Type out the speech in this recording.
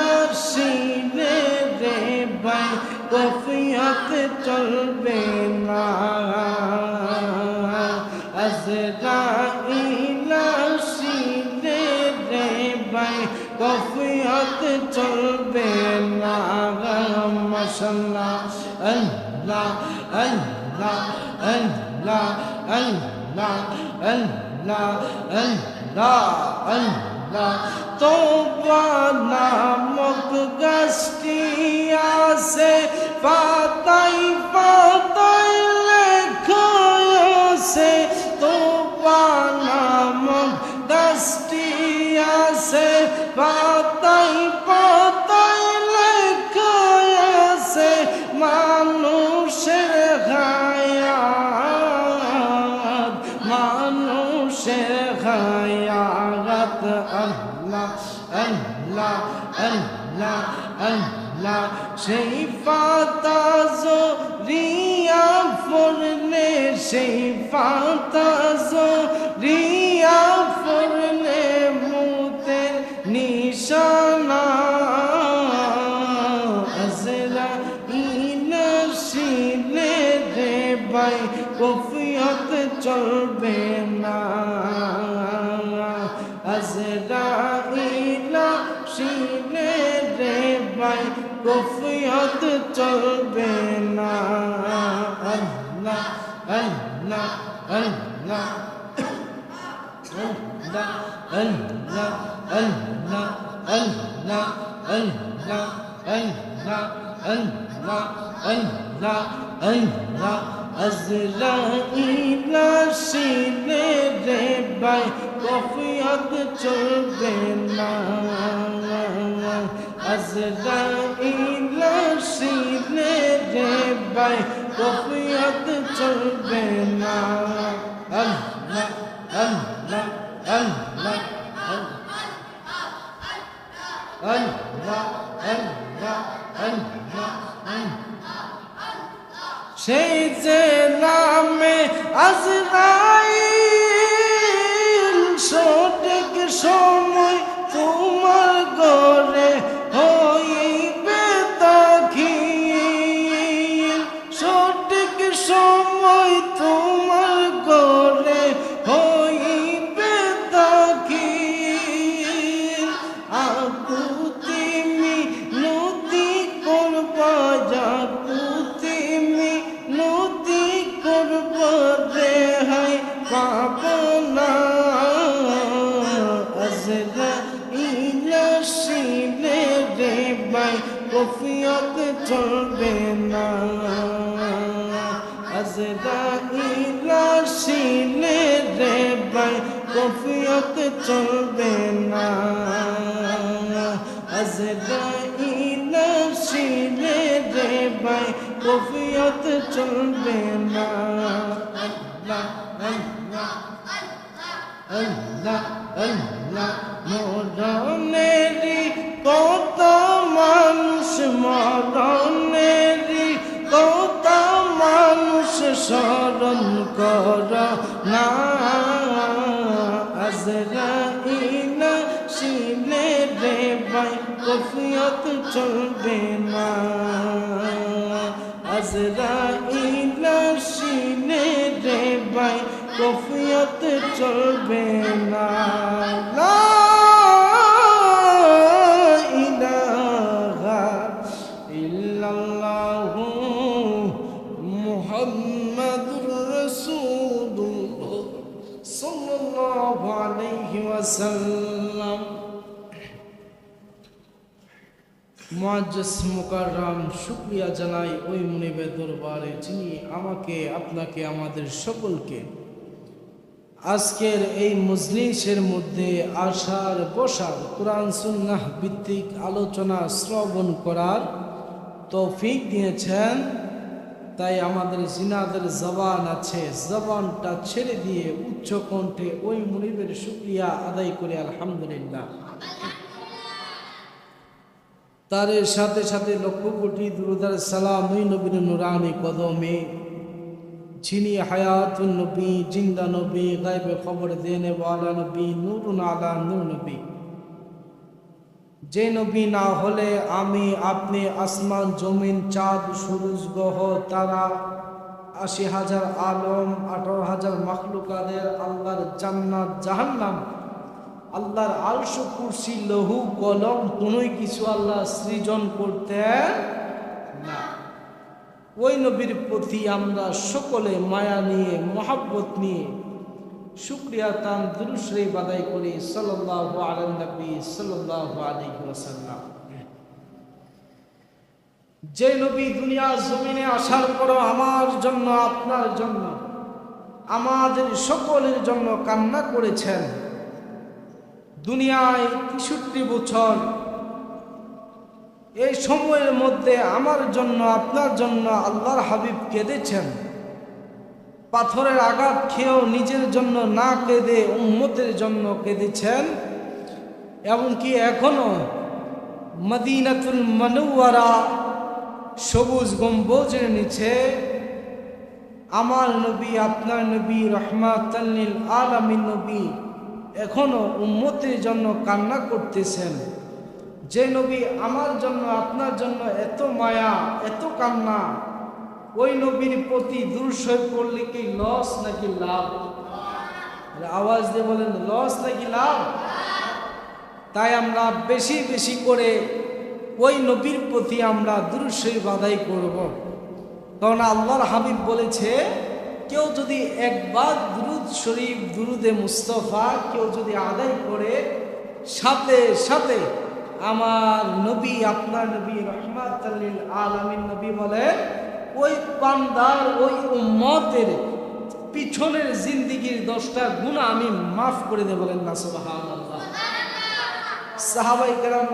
রাইলাসিলে রে ভাই কফিয়ত চলবে না আজরাইলাসিলে রে ভাই কফিয়ত চলবে না মাশাআল্লাহ আল্লাহ আল্লাহ আল্লাহ আল্লাহ আল্লাহ আল্লাহ আল্লাহ তোবা নামক গাছটি আছে পাতায় পাতায় লেখা আছে তোবা নামক গাছটি আছে পাতায় পাতায় লেখা আছে মানুষের হায়াত মানুষের হায়াত আল্লাহ আল্লাহ আল্লাহ আল্লাহ সেই পাতা জরিয়া পড়লে সেই পাতা জরিয়া পড়লে মুতের নিশানা আজরাইল আসিলে রে ভাই কফিয়ত চলবে না আজরাইল আসিলে রে ভাই কফিয়ত চলবে না আল্লাহ আল্লাহ আল্লাহ আল্লাহ আল্লাহ আল্লাহ আল্লাহ আল্লাহ আল্লাহ আল্লাহ আল্লাহ আল্লাহ আজরাইল আসিলে রে ভাই কফিয়ত চলবে না আজরাইল আসিলে রে ভাই কফিয়ত চলবে না আল্লাহ আল্লাহ আল্লাহ আল্লাহ আল্লাহ আল্লাহ সেই যে নামে আজরাইল সঠিক সময় তোমার ঘরে হইবে দাখিল সঠিক সময় তোমার ঘরে হইবে দাখিল আকুতি মিনতি করবা যাকুতি মিনতি করবা রেহাই পাবনা আজরাইল আসিলে রে ভাই কফিয়ত চলবে না আজরাইল আসিলে রে ভাই কফিয়ত চলবে না আজরাইল আসিলে রে ভাই কফিয়ত চলবে না আল্লাহ আল্লাহ আল্লাহ আল্লাহ মরণেরই কত মানুষ মরণেরই কত মানুষ স্মরণ কর না আজরাইল আসিলে রে ভাই কফিয়ত চলবে না আজরাইল আসিলে রে ভাই কফিয়ত চলবে না লা ইলাহা ইল্লাল্লাহু মুহাম্মাদুর রাসূলুল্লাহ সাল্লাল্লাহু আলাইহি ওয়াসাল্লাম মুআজ্জাজ মুকাররম শুকরিয়া জানাই ওই মুনিবের দরবারে যিনি আমাকে আপনাকে আমাদের সকলকে আজকের এই মজলিসের মধ্যে আসার বসার কোরআন সুন্নাহ ভিত্তিক আলোচনা শ্রবণ করার তৌফিক দিয়েছেন তাই আমাদের জিনাদের জবান আছে জবানটা ছেড়ে দিয়ে উচ্চ কণ্ঠে ওই মুনিবের শুকরিয়া আদায় করে আলহামদুলিল্লাহ তার সাথে সাথে লক্ষ কোটি দুরূদ আর সালাম ওই নবীর নূরানি কদমে যিনি হায়াতুন নবী জিন্দা নবী গায়বে খবর দেনে ওয়ালা নবী নূরুন আলা নূর নবী যে নবী না হলে আমি আপনি আসমান জমিন চাঁদ সূরজ গ্রহ তারা ৮০,০০০ আলম ১৮,০০০ মাখলুকাদের আল্লাহর জান্নাত জাহান্নাম আল্লাহর আরশ কুরসি লৌহ কলম কোনোই কিছু আল্লাহ সৃজন করতেন না। ওই নবীর প্রতি আমরা সকলে মায়া নিয়ে মহব্বত নিয়ে শুকরিয়া তান দুরূদ শরীফ আদায় করি সাল্লাল্লাহু আলাইহি নবী সাল্লাল্লাহু আলাইহি ওয়াসাল্লাম। যে নবী দুনিয়ার জমিনে আসার পর আমার জন্য আপনার জন্য আমাদের সকলের জন্য কান্না করেছেন, দুনিয়ায় ৬৩ বছর এই সময়ের মধ্যে আমার জন্য আপনার জন্য আল্লাহর হাবিব কেঁদেছেন, পাথরের আঘাত খেয়েও নিজের জন্য না কেঁদে উম্মতের জন্য কেঁদেছেন। এমনকি এখনো মদিনাতুল মুনাওয়ারা সবুজ গম্বুজের নিচে আমার নবী আপনার নবী রাহমাতাল লিল আলামিন নবী এখনো উম্মতের জন্য কান্না করতেছেন। যে নবী আমার জন্য আপনার জন্য এত মায়া এত কান্না, ওই নবীর প্রতি দুরূদ শরীফ পড়লে কি লস নাকি লাভ? আওয়াজ দিয়ে বলেন, লস নাকি লাভ? তাই আমরা বেশি বেশি করে ওই নবীর প্রতি আমরা দুরূদ শরীফ আদায় করব। কারণ আল্লাহর হাবিব বলেছে, কেউ যদি একবার দুরূদ শরীফ দুরুদে মুস্তাফা কেউ যদি আদায় করে, সাথে সাথে আমার নবী আপনার নবী রাহমাতাল লিল আলামিন নবী বলে, ওই বান্দার ওই উম্মতের পিছনের জিন্দেগীর 10টা গুনাহ আমি মাফ করে দেব। বলেন না সুবহানাল্লাহ। সাহাবায়ে কেরাম